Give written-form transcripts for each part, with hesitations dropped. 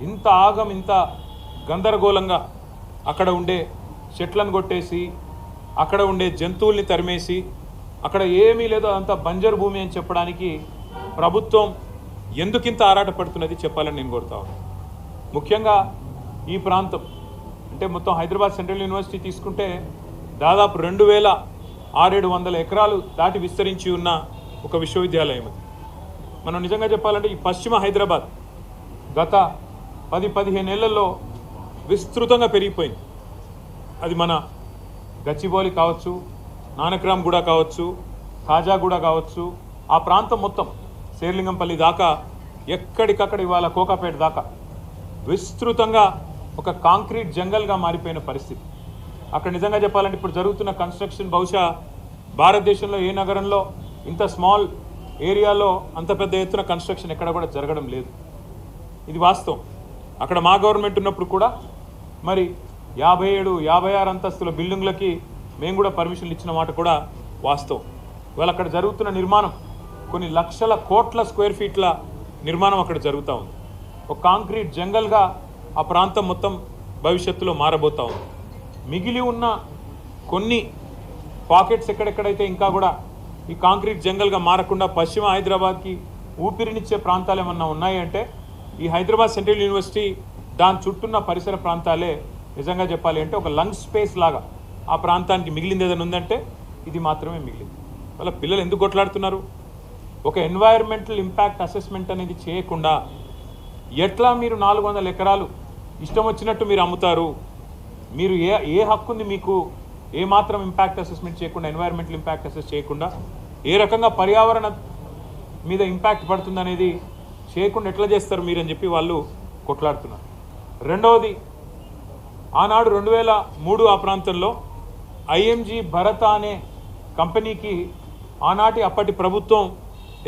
ఇంత ఆగం ఇంత గందరగోళంగా అక్కడ ఉండే చెట్లను కొట్టేసి అక్కడ ఉండే జంతువుల్ని తరిమేసి అక్కడ ఏమీ లేదో అంతా బంజరు భూమి అని చెప్పడానికి ప్రభుత్వం ఎందుకింత ఆరాటపడుతున్నది చెప్పాలని నేను కోరుతా ఉన్నాను. ముఖ్యంగా ఈ ప్రాంతం అంటే మొత్తం హైదరాబాద్ సెంట్రల్ యూనివర్సిటీ తీసుకుంటే దాదాపు 2600 ఎకరాలు దాటి విస్తరించి ఉన్న ఒక విశ్వవిద్యాలయం అది. మనం నిజంగా చెప్పాలంటే ఈ పశ్చిమ హైదరాబాద్ గత 10-15 ఏళ్లలో విస్తృతంగా పెరిగిపోయింది. అది మన గచ్చిబౌలి కావచ్చు, నానక్రామ్గూడ కావచ్చు, ఖాజాగూడ కావచ్చు, ఆ ప్రాంతం మొత్తం శేర్లింగంపల్లి దాకా ఎక్కడికక్కడ ఇవాళ కోకాపేట దాకా విస్తృతంగా ఒక కాంక్రీట్ జంగల్గా మారిపోయిన పరిస్థితి. అక్కడ నిజంగా చెప్పాలంటే ఇప్పుడు జరుగుతున్న కన్స్ట్రక్షన్ బహుశా భారతదేశంలో ఏ నగరంలో ఇంత స్మాల్ ఏరియాలో అంత పెద్ద ఎత్తున కన్స్ట్రక్షన్ ఎక్కడ కూడా జరగడం లేదు. ఇది వాస్తవం. అక్కడ మా గవర్నమెంట్ ఉన్నప్పుడు కూడా మరి 57-56 అంతస్తుల బిల్డింగ్లకి మేము కూడా పర్మిషన్లు ఇచ్చిన మాట కూడా వాస్తవం. ఇవాళ అక్కడ జరుగుతున్న నిర్మాణం కొన్ని లక్షల కోట్ల స్క్వేర్ ఫీట్ల నిర్మాణం అక్కడ జరుగుతూ ఉంది. ఒక కాంక్రీట్ జంగల్గా ఆ ప్రాంతం మొత్తం భవిష్యత్తులో మారబోతూ ఉంది. మిగిలి ఉన్న కొన్ని పాకెట్స్ ఎక్కడెక్కడైతే ఇంకా కూడా ఈ కాంక్రీట్ జంగల్గా మారకుండా పశ్చిమ హైదరాబాద్కి ఊపిరినిచ్చే ప్రాంతాలు ఏమన్నా ఉన్నాయి అంటే ఈ హైదరాబాద్ సెంట్రల్ యూనివర్సిటీ దాని చుట్టూన్న పరిసర ప్రాంతాలే నిజంగా చెప్పాలి అంటే ఒక లంగ్ స్పేస్ లాగా ఆ ప్రాంతానికి మిగిలింది ఏదైనా ఉందంటే ఇది మాత్రమే మిగిలింది. వాళ్ళ పిల్లలు ఎందుకు కొట్లాడుతున్నారు? ఒక ఎన్వైర్మెంటల్ ఇంపాక్ట్ అసెస్మెంట్ అనేది చేయకుండా ఎట్లా మీరు 400 ఎకరాలు ఇష్టం వచ్చినట్టు మీరు అమ్ముతారు? మీరు ఏ హక్కు ఉంది మీకు? ఏ మాత్రం ఇంపాక్ట్ అసెస్మెంట్ చేయకుండా, ఎన్వైర్మెంటల్ ఇంపాక్ట్ అసెస్ చేయకుండా ఏ రకంగా పర్యావరణ మీద ఇంపాక్ట్ పడుతుంది అనేది చేయకుండా ఎట్లా చేస్తారు మీరు అని చెప్పి వాళ్ళు కొట్లాడుతున్నారు. రెండవది, ఆనాడు 2003 ఆ ప్రాంతంలో ఐఎంజీ భరత అనే కంపెనీకి ఆనాటి అప్పటి ప్రభుత్వం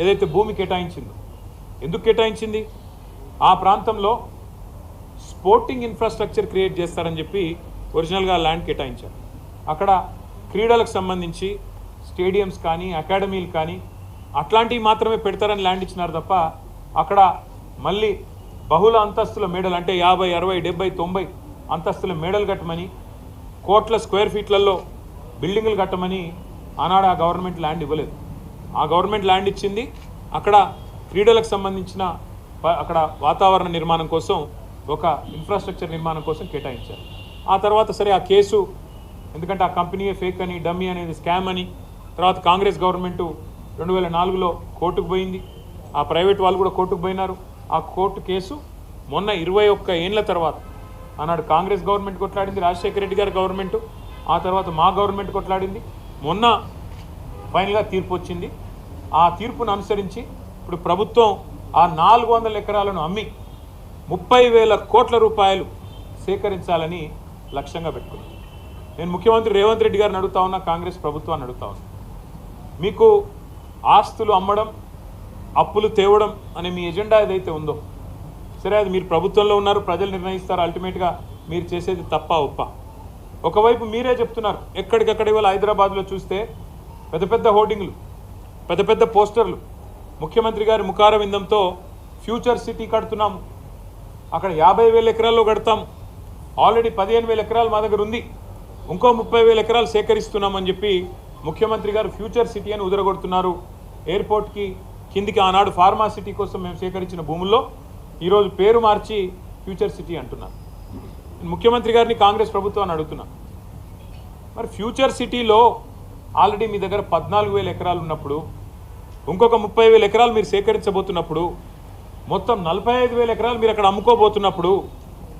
ఏదైతే భూమి కేటాయించిందో, ఎందుకు కేటాయించింది? ఆ ప్రాంతంలో స్పోర్టింగ్ ఇన్ఫ్రాస్ట్రక్చర్ క్రియేట్ చేస్తారని చెప్పి ఒరిజినల్గా ల్యాండ్ కేటాయించారు. అక్కడ క్రీడలకు సంబంధించి స్టేడియంస్ కానీ అకాడమీలు కానీ అట్లాంటివి మాత్రమే పెడతారని ల్యాండ్ ఇచ్చినారు తప్ప అక్కడ మళ్ళీ బహుళ అంతస్తుల మేడలు అంటే 50, 60, 70, 90 అంతస్తుల మేడలు కట్టమని, కోట్ల స్క్వేర్ ఫీట్లలో బిల్డింగులు కట్టమని ఆనాడు ఆ గవర్నమెంట్ ల్యాండ్ ఇవ్వలేదు. ఆ గవర్నమెంట్ ల్యాండ్ ఇచ్చింది అక్కడ క్రీడలకు సంబంధించిన అక్కడ వాతావరణ నిర్మాణం కోసం, ఒక ఇన్ఫ్రాస్ట్రక్చర్ నిర్మాణం కోసం కేటాయించారు. ఆ తర్వాత సరే ఆ కేసు, ఎందుకంటే ఆ కంపెనీయే ఫేక్ అని, డమ్మీ అనేది స్కామ్ అని, తర్వాత కాంగ్రెస్ గవర్నమెంటు 2004లో కోర్టుకు పోయింది. ఆ ప్రైవేట్ వాళ్ళు కూడా కోర్టుకు పోయినారు. ఆ కోర్టు కేసు మొన్న 21 ఏళ్ల తర్వాత ఆనాడు కాంగ్రెస్ గవర్నమెంట్ కొట్లాడింది, రాజశేఖర రెడ్డి గారి గవర్నమెంటు, ఆ తర్వాత మా గవర్నమెంట్ కొట్లాడింది. మొన్న ఫైనల్గా తీర్పు వచ్చింది. ఆ తీర్పును అనుసరించి ఇప్పుడు ప్రభుత్వం ఆ 400 ఎకరాలను అమ్మి 30,000 కోట్ల రూపాయలు సేకరించాలని లక్ష్యంగా పెట్టుకుంది. నేను ముఖ్యమంత్రి రేవంత్ రెడ్డి గారిని అడుగుతా ఉన్నా, కాంగ్రెస్ ప్రభుత్వాన్ని అడుగుతా ఉన్నా, మీకు ఆస్తులు అమ్మడం, అప్పులు తేవడం అనే మీ ఎజెండా ఏదైతే ఉందో, సరే అది మీరు ప్రభుత్వంలో ఉన్నారు, ప్రజలు నిర్ణయిస్తారు, అల్టిమేట్గా మీరు చేసేది తప్ప ఒప్ప. ఒకవైపు మీరే చెప్తున్నారు, ఎక్కడికక్కడ ఇవాళ హైదరాబాద్లో చూస్తే పెద్ద పెద్ద హోర్డింగ్లు, పెద్ద పెద్ద పోస్టర్లు, ముఖ్యమంత్రి గారి ముఖార విందంతో ఫ్యూచర్ సిటీ కడుతున్నాము, అక్కడ 50,000 ఎకరాల్లో కడతాం, ఆల్రెడీ 15,000 ఎకరాలు మా దగ్గర ఉంది, ఇంకో 30,000 ఎకరాలు సేకరిస్తున్నామని చెప్పి ముఖ్యమంత్రి గారు ఫ్యూచర్ సిటీ అని ఉదరగొడుతున్నారు. ఎయిర్పోర్ట్కి కిందికి ఆనాడు ఫార్మా సిటీ కోసం మేము సేకరించిన భూముల్లో ఈరోజు పేరు మార్చి ఫ్యూచర్ సిటీ అంటున్నారు. ముఖ్యమంత్రి గారిని కాంగ్రెస్ ప్రభుత్వాన్ని అడుగుతున్నా, మరి ఫ్యూచర్ సిటీలో ఆల్రెడీ మీ దగ్గర 14,000 ఎకరాలు ఉన్నప్పుడు, ఇంకొక 30,000 ఎకరాలు మీరు సేకరించబోతున్నప్పుడు, మొత్తం 45,000 ఎకరాలు మీరు అక్కడ అమ్ముకోబోతున్నప్పుడు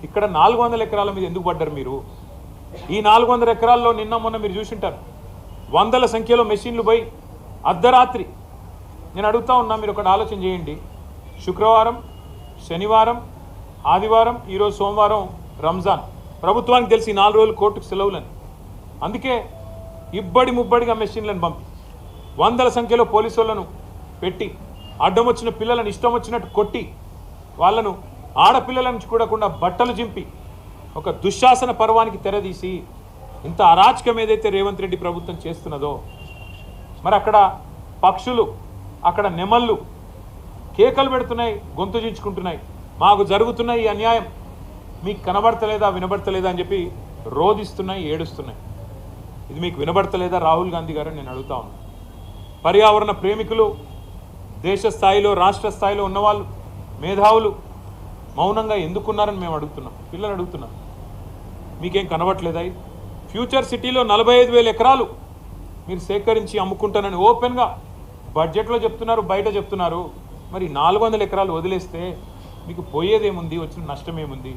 ఇక్కడ 400 ఎకరాల మీద ఎందుకు పడ్డారు మీరు? ఈ 400 ఎకరాల్లో నిన్న మొన్న మీరు చూసింటారు, వందల సంఖ్యలో మెషిన్లు పోయి అర్ధరాత్రి, నేను అడుగుతా ఉన్నా, మీరు ఒకటి ఆలోచన చేయండి, శుక్రవారం, శనివారం, ఆదివారం, ఈరోజు సోమవారం రంజాన్, ప్రభుత్వానికి తెలిసి 4 రోజులు కోర్టుకు సెలవులని, అందుకే ఇబ్బడి ముబ్బడిగా మెషిన్లను పంపి వందల సంఖ్యలో పోలీసు వాళ్ళను పెట్టి అడ్డం వచ్చిన పిల్లలను ఇష్టం వచ్చినట్టు కొట్టి వాళ్ళను ఆడపిల్లలను చూడకుండా బట్టలు చింపి ఒక దుశ్శాసన పర్వానికి తెరదీసి ఇంత అరాచకం ఏదైతే రేవంత్ రెడ్డి ప్రభుత్వం చేస్తున్నదో, మరి అక్కడ పక్షులు, అక్కడ నెమళ్ళు కేకలు పెడుతున్నాయి, గొంతు చించుకుంటున్నాయి. మాకు జరుగుతున్న ఈ అన్యాయం మీకు కనబడతలేదా వినబడతలేదా అని చెప్పి రోధిస్తున్నాయి, ఏడుస్తున్నాయి. ఇది మీకు వినబడతలేదా రాహుల్ గాంధీ గారు నేను అడుగుతా ఉన్నాను. పర్యావరణ ప్రేమికులు, దేశ స్థాయిలో రాష్ట్ర స్థాయిలో ఉన్నవాళ్ళు, మేధావులు మౌనంగా ఎందుకున్నారని మేము అడుగుతున్నాం, పిల్లలు అడుగుతున్నాం. మీకేం కనబడట్లేదా? ఫ్యూచర్ సిటీలో 45,000 ఎకరాలు మీరు సేకరించి అమ్ముకుంటానని ఓపెన్గా బడ్జెట్లో చెప్తున్నారు, బయట చెప్తున్నారు. మరి 400 ఎకరాలు వదిలేస్తే మీకు పోయేదేముంది, వచ్చిన నష్టం ఏముంది?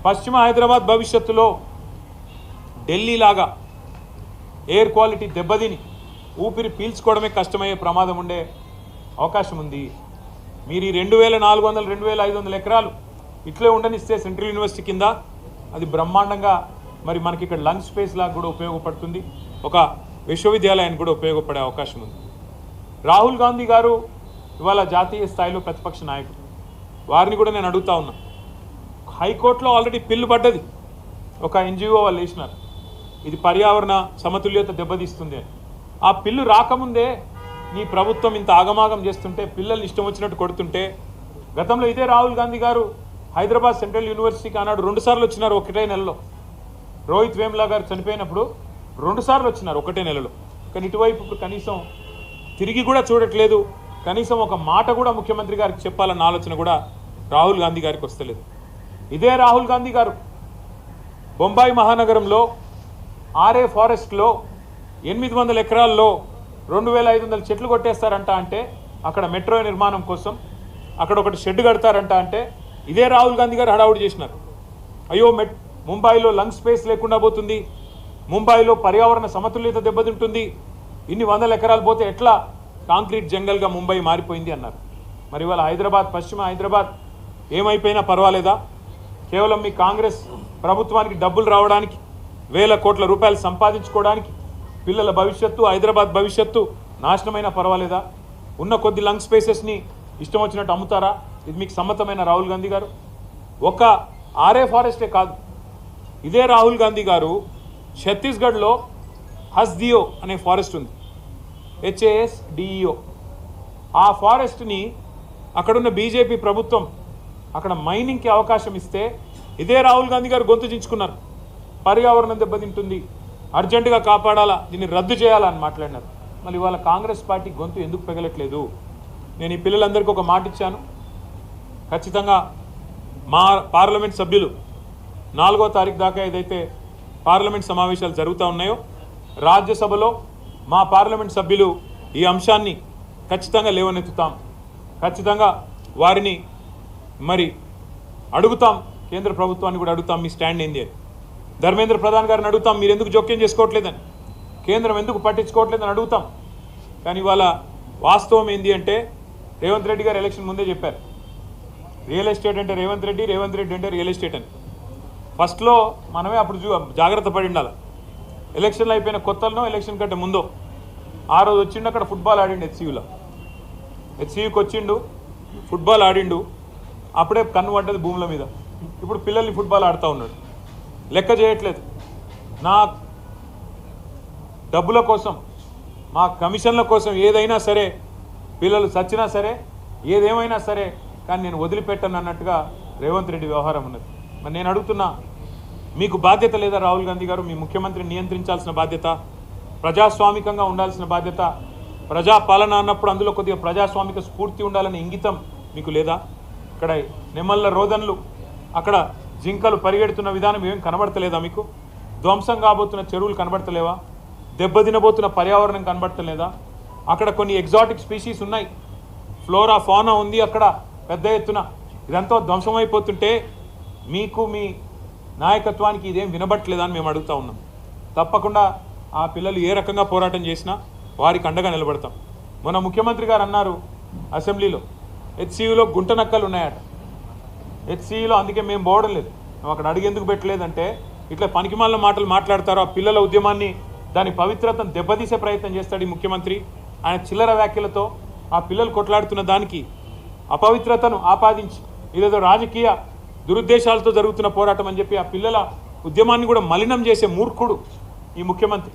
పశ్చిమ హైదరాబాద్ భవిష్యత్తులో ఢిల్లీలాగా ఎయిర్ క్వాలిటీ దెబ్బతిని ఊపిరి పీల్చుకోవడమే కష్టమయ్యే ప్రమాదం ఉండే అవకాశం ఉంది. మీరు ఈ 2,400 2,500 ఎకరాలు ఇట్లే ఉండనిస్తే సెంట్రల్ యూనివర్సిటీ కింద అది బ్రహ్మాండంగా మరి మనకి ఇక్కడ లంగ్ స్పేస్ లాగా కూడా ఉపయోగపడుతుంది, ఒక విశ్వవిద్యాలయానికి కూడా ఉపయోగపడే అవకాశం ఉంది. రాహుల్ గాంధీ గారు ఇవాళ జాతీయ స్థాయిలో ప్రతిపక్ష నాయకుడు, వారిని కూడా నేను అడుగుతా ఉన్నా. హైకోర్టులో ఆల్రెడీ పిల్లు పడ్డది, ఒక ఎన్జిఓ వాళ్ళు వేసినారు, ఇది పర్యావరణ సమతుల్యత దెబ్బతీస్తుంది అని. ఆ పిల్లు రాకముందే నీ ప్రభుత్వం ఇంత ఆగమాగం చేస్తుంటే, పిల్లల్ని ఇష్టం వచ్చినట్టు కొడుతుంటే, గతంలో ఇదే రాహుల్ గాంధీ గారు హైదరాబాద్ సెంట్రల్ యూనివర్సిటీకి ఆనాడు 2 సార్లు వచ్చినారు ఒకటే నెలలో. రోహిత్ వేములా గారు చనిపోయినప్పుడు 2 సార్లు వచ్చినారు ఒకటే నెలలో. కానీ ఇటువైపు ఇప్పుడు కనీసం తిరిగి కూడా చూడట్లేదు, కనీసం ఒక మాట కూడా ముఖ్యమంత్రి గారికి చెప్పాలన్న ఆలోచన కూడా రాహుల్ గాంధీ గారికి వస్తలేదు. ఇదే రాహుల్ గాంధీ గారు బొంబాయి మహానగరంలో ఆర్ఏ ఫారెస్ట్లో 800 ఎకరాల్లో 2,500 చెట్లు కొట్టేస్తారంట. అంటే అక్కడ మెట్రో నిర్మాణం కోసం అక్కడ ఒకటి షెడ్ కడతారంట. అంటే ఇదే రాహుల్ గాంధీ గారు హడావుడి చేసినారు. అయ్యో ముంబైలో లంగ్ స్పేస్ లేకుండా పోతుంది, ముంబైలో పర్యావరణ సమతుల్యత దెబ్బతింటుంది, ఇన్ని 100 ఎకరాలు పోతే ఎట్లా కాంక్రీట్ జంగల్గా ముంబై మారిపోయింది అన్నారు. మరి ఇవాళ హైదరాబాద్, పశ్చిమ హైదరాబాద్ ఏమైపోయినా పర్వాలేదా? కేవలం మీ కాంగ్రెస్ ప్రభుత్వానికి డబ్బులు రావడానికి, వేల కోట్ల రూపాయలు సంపాదించుకోవడానికి, పిల్లల భవిష్యత్తు, హైదరాబాద్ భవిష్యత్తు నాశనమైనా పర్వాలేదా? ఉన్న కొద్ది లంగ్ స్పేసెస్ని ఇష్టం వచ్చినట్టు అమ్ముతారా? ఇది మీకు సమ్మతమైన రాహుల్ గాంధీ గారు? ఒక ఆర్ఏ ఫారెస్టే కాదు, ఇదే రాహుల్ గాంధీ గారు ఛత్తీస్గఢ్లో హస్దియో అనే ఫారెస్ట్ ఉంది, HASDEO. ఆ ఫారెస్ట్ని అక్కడున్న బీజేపీ ప్రభుత్వం అక్కడ మైనింగ్కి అవకాశం ఇస్తే ఇదే రాహుల్ గాంధీ గారు గొంతు చించుకున్నారు. పర్యావరణం దెబ్బతింటుంది, అర్జెంటుగా కాపాడాలా, దీన్ని రద్దు చేయాలా అని మాట్లాడినారు. మళ్ళీ ఇవాళ కాంగ్రెస్ పార్టీ గొంతు ఎందుకు పెగలట్లేదు? నేను ఈ పిల్లలందరికీ ఒక మాట ఇచ్చాను, ఖచ్చితంగా మా పార్లమెంట్ సభ్యులు 4వ తారీఖు దాకా ఏదైతే పార్లమెంట్ సమావేశాలు జరుగుతూ ఉన్నాయో, రాజ్యసభలో మా పార్లమెంట్ సభ్యులు ఈ అంశాన్ని ఖచ్చితంగా లేవనెత్తుతాం, ఖచ్చితంగా వారిని మరి అడుగుతాం, కేంద్ర ప్రభుత్వాన్ని కూడా అడుగుతాం మీ స్టాండ్ ఏంది అని. ధర్మేంద్ర ప్రధాన్ గారిని అడుగుతాం, మీరు ఎందుకు జోక్యం చేసుకోవట్లేదని, కేంద్రం ఎందుకు పట్టించుకోవట్లేదని అడుగుతాం. కానీ ఇవాళ వాస్తవం ఏంది అంటే, రేవంత్ రెడ్డి గారు ఎలక్షన్ ముందే చెప్పారు, రియల్ ఎస్టేట్ అంటే రేవంత్ రెడ్డి, రేవంత్ రెడ్డి అంటే రియల్ ఎస్టేట్ అని. ఫస్ట్లో మనమే అప్పుడు జాగ్రత్త పడి ఉండాలి. ఎలక్షన్లు అయిపోయిన కొత్తలో, ఎలక్షన్ కంటే ముందో ఆ రోజు వచ్చిండు, అక్కడ ఫుట్బాల్ ఆడిండు హెచ్సియూలో. హెచ్సియూకి వచ్చిండు, ఫుట్బాల్ ఆడిండు, అప్పుడే కన్ను పడ్డది భూముల మీద. ఇప్పుడు పిల్లల్ని ఫుట్బాల్ ఆడుతూ ఉన్నాడు, లెక్క చేయట్లేదు. నా డబ్బుల కోసం, మా కమిషన్ల కోసం ఏదైనా సరే, పిల్లలు చచ్చినా సరే, ఏదేమైనా సరే, కానీ నేను వదిలిపెట్టను అన్నట్టుగా రేవంత్ రెడ్డి వ్యవహారం ఉన్నది. మరి నేను అడుగుతున్నా, మీకు బాధ్యత లేదా రాహుల్ గాంధీ గారు? మీ ముఖ్యమంత్రిని నియంత్రించాల్సిన బాధ్యత, ప్రజాస్వామికంగా ఉండాల్సిన బాధ్యత, ప్రజాపాలన అన్నప్పుడు అందులో కొద్దిగా ప్రజాస్వామిక స్ఫూర్తి ఉండాలనే ఇంగితం మీకు లేదా? ఇక్కడ నెమళ్ళ రోదన్లు, అక్కడ జింకలు పరిగెడుతున్న విధానం ఏం కనబడతలేదా మీకు? ధ్వంసం కాబోతున్న చెరువులు కనబడతలేవా? దెబ్బతినబోతున్న పర్యావరణం కనబడతలేదా? అక్కడ కొన్ని ఎగ్జాటిక్ స్పీషీస్ ఉన్నాయి, ఫ్లోరా ఫానా ఉంది అక్కడ పెద్ద ఎత్తున. ఇదంతా ధ్వంసమైపోతుంటే మీకు, మీ నాయకత్వానికి ఇదేం వినబట్టలేదా అని మేము అడుగుతూ ఉన్నాం. తప్పకుండా ఆ పిల్లలు ఏ రకంగా పోరాటం చేసినా వారికి అండగా నిలబడతాం. మన ముఖ్యమంత్రి గారు అన్నారు అసెంబ్లీలో, హెచ్సియూలో గుంట నక్కలు ఉన్నాయట. హెచ్సియూలో అందుకే మేము పోవడం లేదు, మేము అక్కడ అడిగేందుకు పెట్టలేదంటే ఇట్లా పనికిమాలిన మాటలు మాట్లాడతారు. ఆ పిల్లల ఉద్యమాన్ని, దాని పవిత్రతను దెబ్బతీసే ప్రయత్నం చేస్తాడు ఈ ముఖ్యమంత్రి. ఆయన చిల్లర వ్యాఖ్యలతో ఆ పిల్లలు కొట్లాడుతున్న దానికి అపవిత్రతను ఆపాదించి ఇదేదో రాజకీయ దురుద్దేశాలతో జరుగుతున్న పోరాటం అని చెప్పి ఆ పిల్లల ఉద్యమాన్ని కూడా మలినం చేసే మూర్ఖుడు ఈ ముఖ్యమంత్రి.